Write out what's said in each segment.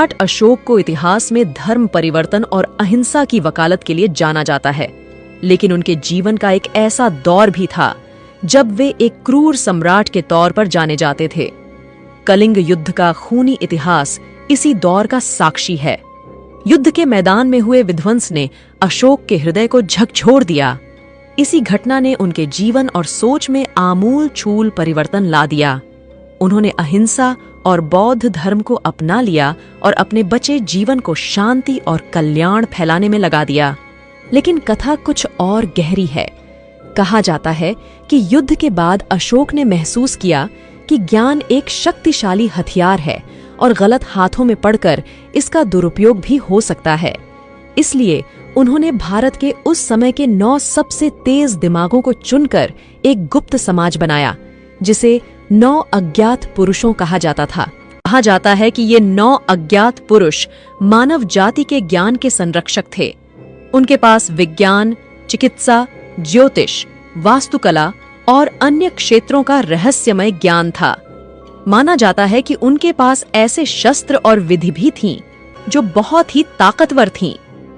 सम्राट अशोक को इतिहास में धर्म परिवर्तन और अहिंसा की वकालत के लिए जाना जाता है, लेकिन उनके जीवन का एक ऐसा दौर भी था जब वे एक क्रूर सम्राट के तौर पर जाने जाते थे। कलिंग युद्ध का खूनी इतिहास इसी दौर का साक्षी है। युद्ध के मैदान में हुए विध्वंस ने अशोक के हृदय को झकझोर दिया। इसी घटना ने उनके जीवन और सोच में आमूल चूल परिवर्तन ला दिया। उन्होंने अहिंसा और बौद्ध धर्म को अपना लिया और अपने बचे जीवन को शांति और कल्याण फैलाने में लगा दिया। लेकिन कथा कुछ और गहरी है। कहा जाता है कि युद्ध के बाद अशोक ने महसूस किया कि ज्ञान एक शक्तिशाली हथियार है और गलत हाथों में पड़कर इसका दुरुपयोग भी हो सकता है। इसलिए उन्होंने भारत के उस समय के 9 सबसे तेज दिमागों को चुनकर एक गुप्त समाज बनाया, जिसे 9 अज्ञात पुरुषों कहा जाता था। कहा जाता है कि ये 9 अज्ञात पुरुष मानव जाति के ज्ञान के संरक्षक थे। उनके पास विज्ञान, चिकित्सा, ज्योतिष, वास्तुकला और अन्य क्षेत्रों का रहस्यमय ज्ञान था। माना जाता है कि उनके पास ऐसे शस्त्र और विधि भी थीं जो बहुत ही ताकतवर थीं,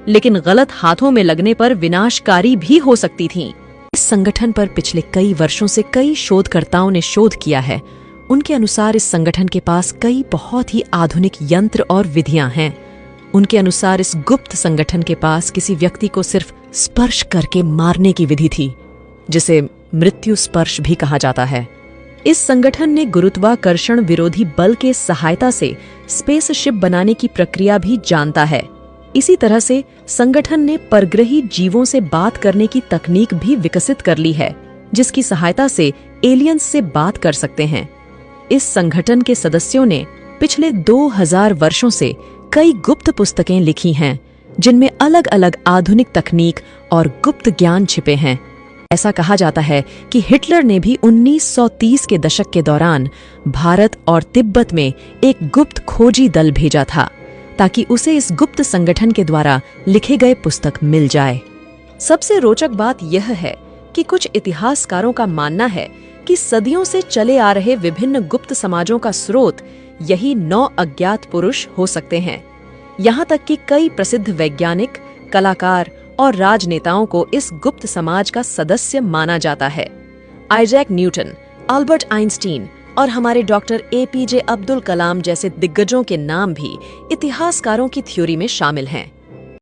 लेकिन गलत हाथों में लगने पर विनाशकारी भी हो सकती थीं। इस संगठन पर पिछले कई वर्षों से कई शोधकर्ताओं ने शोध किया है। उनके अनुसार इस संगठन के पास कई बहुत ही आधुनिक यंत्र और विधियां हैं। उनके अनुसार इस गुप्त संगठन के पास किसी व्यक्ति को सिर्फ स्पर्श करके मारने की विधि थी, जिसे मृत्यु स्पर्श भी कहा जाता है। इस संगठन ने गुरुत्वाकर्षण विरोधी बल के सहायता से स्पेसशिप बनाने की प्रक्रिया भी जानता है। इसी तरह से संगठन ने परग्रही जीवों से बात करने की तकनीक भी विकसित कर ली है, जिसकी सहायता से एलियंस से बात कर सकते हैं। इस संगठन के सदस्यों ने पिछले 2000 वर्षों से कई गुप्त पुस्तकें लिखी हैं, जिनमें अलग अलग आधुनिक तकनीक और गुप्त ज्ञान छिपे हैं। ऐसा कहा जाता है कि हिटलर ने भी 1930 के दशक के दौरान भारत और तिब्बत में एक गुप्त खोजी दल भेजा था, ताकि उसे इस गुप्त संगठन के द्वारा लिखे गए पुस्तक मिल जाए। सबसे रोचक बात यह है कि कुछ इतिहासकारों का मानना है कि सदियों से चले आ रहे विभिन्न गुप्त समाजों का स्रोत यही 9 अज्ञात पुरुष हो सकते हैं। यहाँ तक कि कई प्रसिद्ध वैज्ञानिक, कलाकार और राजनेताओं को इस गुप्त समाज का सदस्य माना जाता है। आइजैक न्यूटन, अल्बर्ट आइंस्टीन और हमारे डॉक्टर APJ अब्दुल कलाम जैसे दिग्गजों के नाम भी इतिहासकारों की थ्योरी में शामिल हैं।